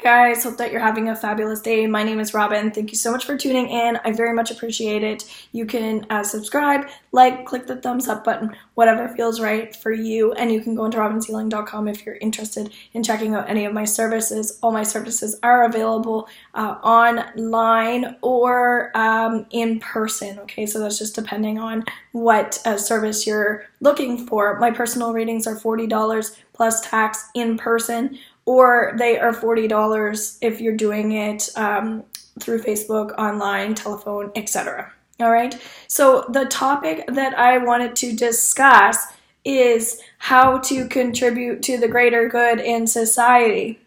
guys, hope that you're having a fabulous day. My name is Robin. Thank you so much for tuning in. I very much appreciate it. You can subscribe, like, click the thumbs up button, whatever feels right for you. And you can go into robinshealing.com if you're interested in checking out any of my services. All my services are available online or in person. Okay, so that's just depending on what service you're looking for. My personal readings are $40 plus tax in person, or they are $40 if you're doing it through Facebook, online, telephone, etc. All right, so the topic that I wanted to discuss is how to contribute to the greater good in society.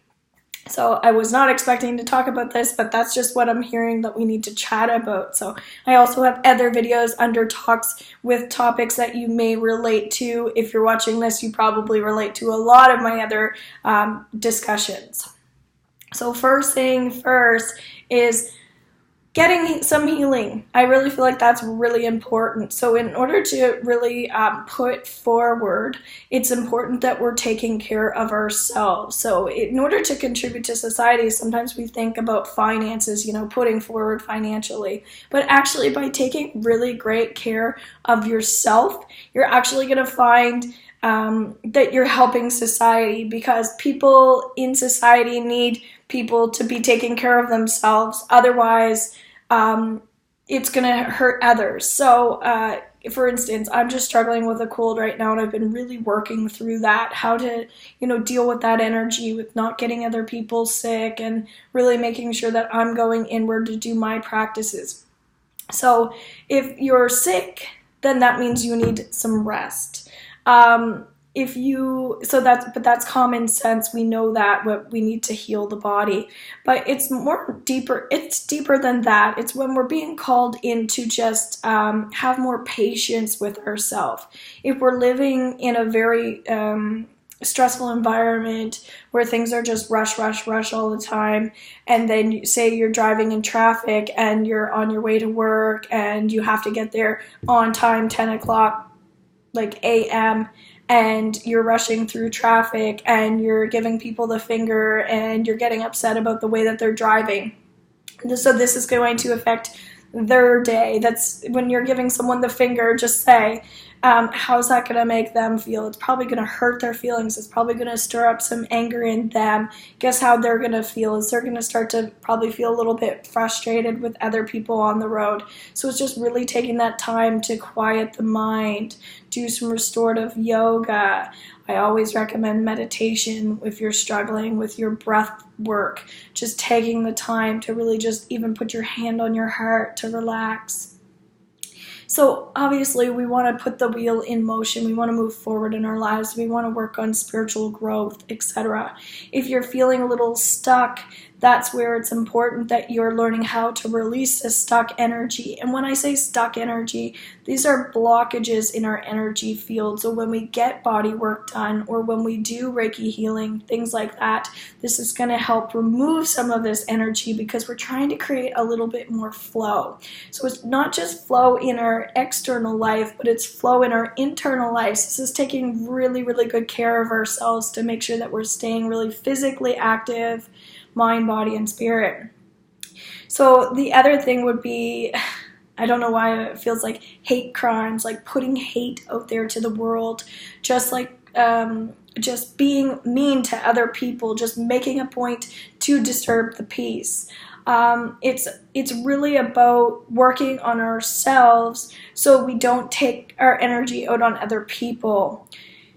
So I was not expecting to talk about this, but that's just what I'm hearing that we need to chat about. So I also have other videos under talks with topics that you may relate to. If you're watching this, you probably relate to a lot of my other discussions. So first thing first is getting some healing. I really feel like that's really important. So in order to really put forward, it's important that we're taking care of ourselves. So in order to contribute to society, sometimes we think about finances, putting forward financially. But actually, by taking really great care of yourself, you're actually going to find that you're helping society, because people in society need people to be taking care of themselves. Otherwise, it's going to hurt others. So, for instance, I'm just struggling with a cold right now, and I've been really working through that, how to, deal with that energy, with not getting other people sick, and really making sure that I'm going inward to do my practices. So if you're sick, then that means you need some rest. But that's common sense. We know that we need to heal the body, but it's deeper than that. It's when we're being called in to just have more patience with ourselves. If we're living in a very stressful environment where things are just rush all the time, and then you say you're driving in traffic and you're on your way to work and you have to get there on time, 10 o'clock a.m., and you're rushing through traffic and you're giving people the finger and you're getting upset about the way that they're driving. So this is going to affect their day. That's when you're giving someone the finger, just say, how's that going to make them feel? It's probably going to hurt their feelings. It's probably going to stir up some anger in them. Guess how they're going to feel is they're going to start to probably feel a little bit frustrated with other people on the road. So it's just really taking that time to quiet the mind, do some restorative yoga. I always recommend meditation if you're struggling with your breath work, just taking the time to really just even put your hand on your heart to relax. So obviously we want to put the wheel in motion. We want to move forward in our lives. We want to work on spiritual growth, etc. If you're feeling a little stuck, that's where it's important that you're learning how to release the stuck energy. And when I say stuck energy, these are blockages in our energy field. So when we get body work done, or when we do Reiki healing, things like that, this is going to help remove some of this energy, because we're trying to create a little bit more flow. So it's not just flow in our external life, but it's flow in our internal life. So this is taking really, really good care of ourselves to make sure that we're staying really physically active, mind, body, and spirit. So the other thing would be, I don't know why it feels like hate crimes, like putting hate out there to the world, just being mean to other people, just making a point to disturb the peace. It's really about working on ourselves so we don't take our energy out on other people.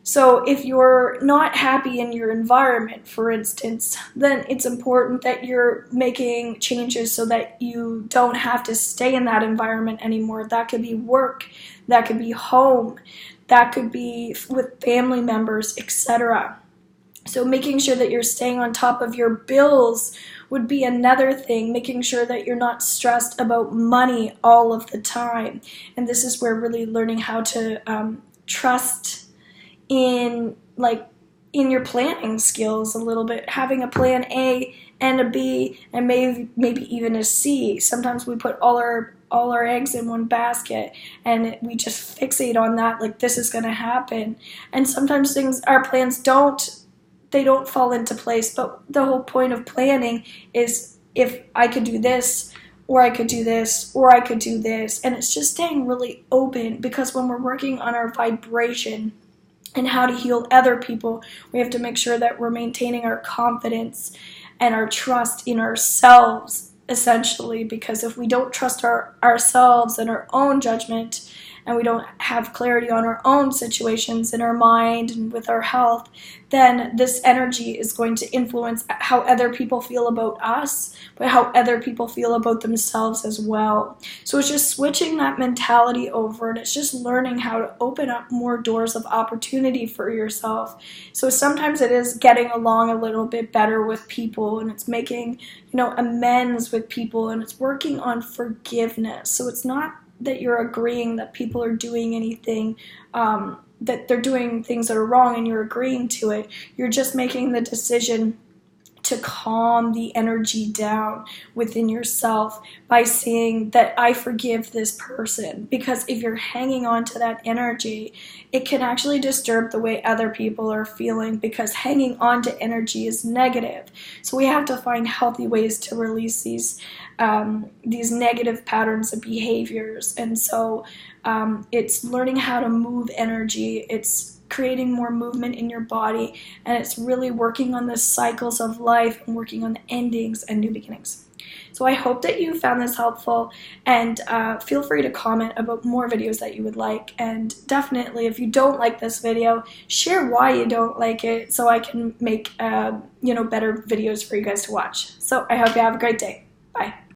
So if you're not happy in your environment, for instance, then it's important that you're making changes so that you don't have to stay in that environment anymore. That could be work, that could be home, that could be with family members, etc. So making sure that you're staying on top of your bills would be another thing, making sure that you're not stressed about money all of the time. And this is where really learning how to trust in your planning skills a little bit, having a plan A and a B and maybe even a C. Sometimes we put all our eggs in one basket and we just fixate on that, like this is going to happen. And sometimes our plans don't they don't fall into place. But the whole point of planning is, if I could do this, or I could do this, or I could do this. And it's just staying really open, because when we're working on our vibration and how to heal other people, we have to make sure that we're maintaining our confidence and our trust in ourselves, essentially. Because if we don't trust ourselves and our own judgment, and we don't have clarity on our own situations in our mind and with our health, then this energy is going to influence how other people feel about us, but how other people feel about themselves as well. So it's just switching that mentality over, and it's just learning how to open up more doors of opportunity for yourself. So sometimes it is getting along a little bit better with people, and it's making, amends with people, and it's working on forgiveness. So it's not that you're agreeing that people are doing anything, that they're doing things that are wrong, and you're agreeing to it. You're just making the decision to calm the energy down within yourself by saying that I forgive this person. Because if you're hanging on to that energy, it can actually disturb the way other people are feeling, because hanging on to energy is negative. So we have to find healthy ways to release these negative patterns of behaviors. And so it's learning how to move energy. It's creating more movement in your body, and it's really working on the cycles of life and working on the endings and new beginnings. So I hope that you found this helpful, and feel free to comment about more videos that you would like. And definitely, if you don't like this video, share why you don't like it, so I can make better videos for you guys to watch. So I hope you have a great day. Bye.